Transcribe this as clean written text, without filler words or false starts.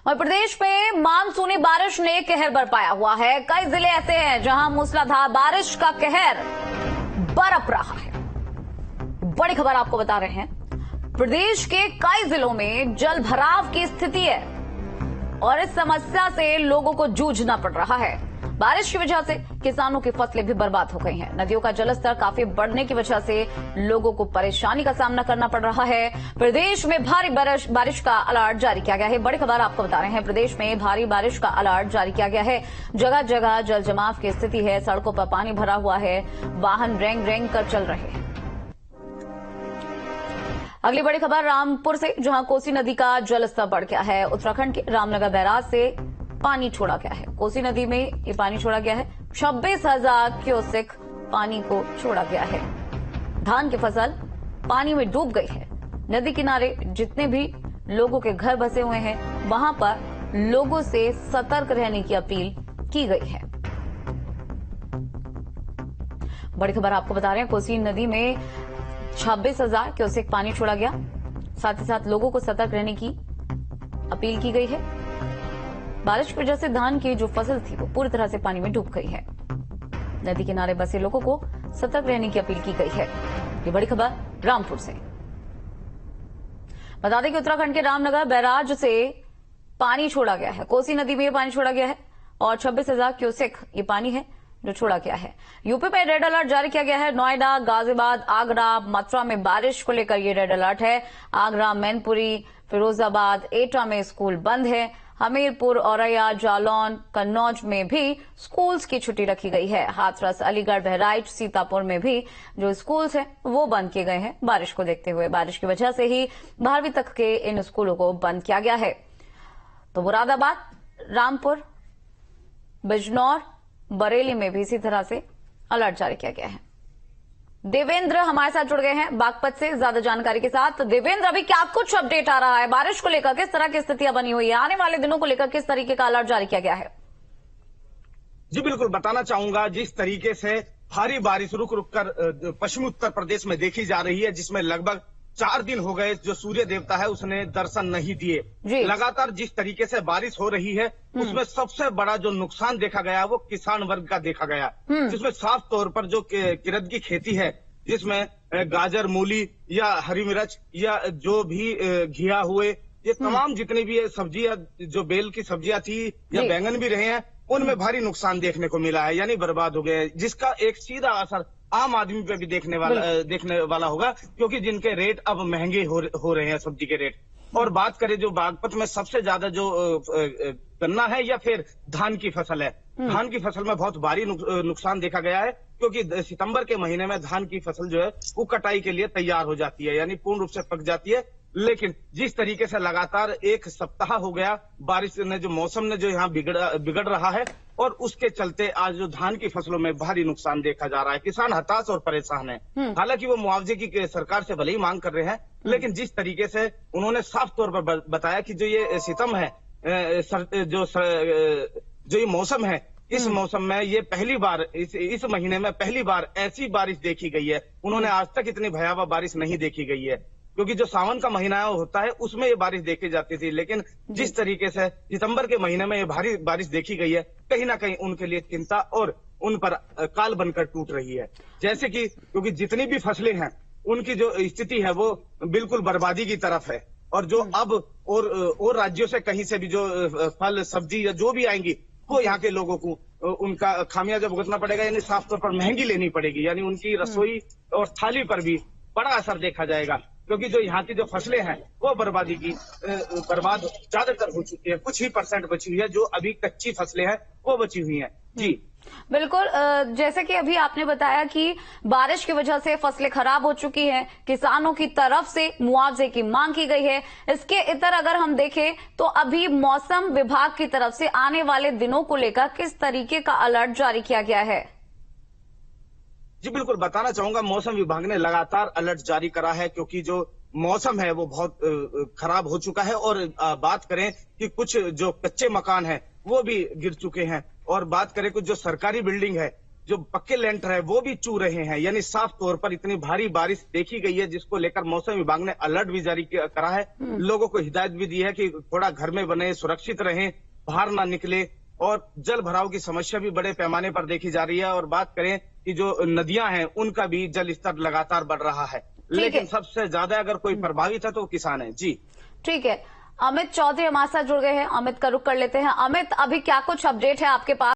और प्रदेश में मानसूनी बारिश ने कहर बरपाया हुआ है। कई जिले ऐसे हैं जहां मूसलाधार बारिश का कहर बरप रहा है। बड़ी खबर आपको बता रहे हैं, प्रदेश के कई जिलों में जल भराव की स्थिति है और इस समस्या से लोगों को जूझना पड़ रहा है। बारिश की वजह से किसानों की फसलें भी बर्बाद हो गई हैं। नदियों का जलस्तर काफी बढ़ने की वजह से लोगों को परेशानी का सामना करना पड़ रहा है। प्रदेश में भारी बारिश का अलर्ट जारी किया गया है। बड़ी खबर आपको बता रहे हैं, प्रदेश में भारी बारिश का अलर्ट जारी किया गया है। जगह जगह जल जमाव की स्थिति है, सड़कों पर पानी भरा हुआ है, वाहन रेंग रेंग कर चल रहे हैं। अगली बड़ी खबर रामपुर से, जहां कोसी नदी का जलस्तर बढ़ गया है। उत्तराखंड के रामनगर बैराज से पानी छोड़ा गया है। कोसी नदी में ये पानी छोड़ा गया है। 26,000 क्यूसेक पानी को छोड़ा गया है। धान की फसल पानी में डूब गई है। नदी किनारे जितने भी लोगों के घर बसे हुए हैं, वहां पर लोगों से सतर्क रहने की अपील की गई है। बड़ी खबर आपको बता रहे हैं, कोसी नदी में 26,000 क्यूसेक पानी छोड़ा गया। साथ ही साथ लोगों को सतर्क रहने की अपील की गई है। बारिश की वजह से धान की जो फसल थी वो पूरी तरह से पानी में डूब गई है। नदी किनारे बसे लोगों को सतर्क रहने की अपील की गई है। ये बड़ी खबर रामपुर से। बता दें कि उत्तराखंड के रामनगर बैराज से पानी छोड़ा गया है। कोसी नदी में ये पानी छोड़ा गया है और 26,000 क्यूसेक ये पानी है जो छोड़ा गया है। यूपी में रेड अलर्ट जारी किया गया है। नोएडा, गाजियाबाद, आगरा, मथुरा में बारिश को लेकर ये रेड अलर्ट है। आगरा, मैनपुरी, फिरोजाबाद, एटा में स्कूल बंद है। हमीरपुर, औरैया, जालौन, कन्नौज में भी स्कूल्स की छुट्टी रखी गई है। हाथरस, अलीगढ़, बहराइच, सीतापुर में भी जो स्कूल्स हैं वो बंद किए गए हैं बारिश को देखते हुए। बारिश की वजह से ही 12वीं तक के इन स्कूलों को बंद किया गया है। तो मुरादाबाद, रामपुर, बिजनौर, बरेली में भी इसी तरह से अलर्ट जारी किया गया है। देवेंद्र हमारे साथ जुड़ गए हैं बागपत से ज्यादा जानकारी के साथ। देवेंद्र, अभी क्या कुछ अपडेट आ रहा है बारिश को लेकर? किस तरह की स्थितियां बनी हुई है? आने वाले दिनों को लेकर किस तरीके का अलर्ट जारी किया गया है? जी बिल्कुल, बताना चाहूंगा जिस तरीके से भारी बारिश रुक रुक कर पश्चिमी उत्तर प्रदेश में देखी जा रही है, जिसमें लगभग 4 दिन हो गए जो सूर्य देवता है उसने दर्शन नहीं दिए। लगातार जिस तरीके से बारिश हो रही है उसमें सबसे बड़ा जो नुकसान देखा गया वो किसान वर्ग का देखा गया, जिसमें साफ तौर पर जो किरद की खेती है, जिसमें गाजर, मूली या हरी मिर्च या जो भी घिया हुए, ये तमाम जितनी भी सब्जियां, जो बेल की सब्जियां थी या बैंगन भी रहे हैं, उनमें भारी नुकसान देखने को मिला है, यानी बर्बाद हो गए, जिसका एक सीधा असर आम आदमी पे भी देखने वाला होगा, क्योंकि जिनके रेट अब महंगे हो रहे हैं, सब्जी के रेट। और बात करें जो बागपत में सबसे ज्यादा जो गन्ना है या फिर धान की फसल है, धान की फसल में बहुत भारी नुकसान देखा गया है, क्योंकि सितंबर के महीने में धान की फसल जो है वो कटाई के लिए तैयार हो जाती है, यानी पूर्ण रूप से पक जाती है। लेकिन जिस तरीके से लगातार 1 सप्ताह हो गया बारिश ने, जो मौसम ने जो यहाँ बिगड़ रहा है, और उसके चलते आज जो धान की फसलों में भारी नुकसान देखा जा रहा है। किसान हताश और परेशान है। हालांकि वो मुआवजे की सरकार से भले ही मांग कर रहे हैं, लेकिन जिस तरीके से उन्होंने साफ तौर पर बताया कि जो ये सितम है, जो ये मौसम है, इस मौसम में ये पहली बार इस महीने में पहली बार ऐसी बारिश देखी गई है। उन्होंने आज तक इतनी भयावह बारिश नहीं देखी गई है, क्योंकि जो सावन का महीना होता है उसमें ये बारिश देखी जाती थी, लेकिन जिस तरीके से सितंबर के महीने में ये भारी बारिश देखी गई है, कहीं ना कहीं उनके लिए चिंता और उन पर काल बनकर टूट रही है। जैसे कि क्योंकि जितनी भी फसलें हैं उनकी जो स्थिति है वो बिल्कुल बर्बादी की तरफ है, और जो अब और राज्यों से कहीं से भी जो फल सब्जी या जो भी आएंगी वो यहाँ के लोगों को उनका खामियाजा भुगतना पड़ेगा, यानी साफ तौर पर महंगी लेनी पड़ेगी, यानी उनकी रसोई और थाली पर भी बड़ा असर देखा जाएगा, क्योंकि जो यहाँ की जो फसलें हैं वो बर्बाद ज्यादातर हो चुकी है। कुछ ही % बची हुई है, जो अभी कच्ची फसलें हैं वो बची हुई हैं। जी बिल्कुल, जैसे कि अभी आपने बताया कि बारिश की वजह से फसलें खराब हो चुकी हैं, किसानों की तरफ से मुआवजे की मांग की गई है। इसके इतर अगर हम देखें तो अभी मौसम विभाग की तरफ से आने वाले दिनों को लेकर किस तरीके का अलर्ट जारी किया गया है? जी बिल्कुल, बताना चाहूंगा मौसम विभाग ने लगातार अलर्ट जारी करा है, क्योंकि जो मौसम है वो बहुत खराब हो चुका है। और बात करें कि कुछ जो कच्चे मकान हैं वो भी गिर चुके हैं, और बात करें कुछ जो सरकारी बिल्डिंग है जो पक्के लेंटर है वो भी चू रहे हैं। यानी साफ तौर पर इतनी भारी बारिश देखी गई है, जिसको लेकर मौसम विभाग ने अलर्ट भी जारी करा है। लोगों को हिदायत भी दी है कि थोड़ा घर में बने, सुरक्षित रहें, बाहर ना निकले। और जल भराव की समस्या भी बड़े पैमाने पर देखी जा रही है। और बात करें कि जो नदियां हैं उनका भी जल स्तर लगातार बढ़ रहा है, लेकिन सबसे ज्यादा अगर कोई प्रभावित है तो किसान है। जी ठीक है, अमित चौधरी हमारे साथ जुड़ गए हैं। अमित का रुख कर लेते हैं। अमित, अभी क्या कुछ अपडेट है आपके पास?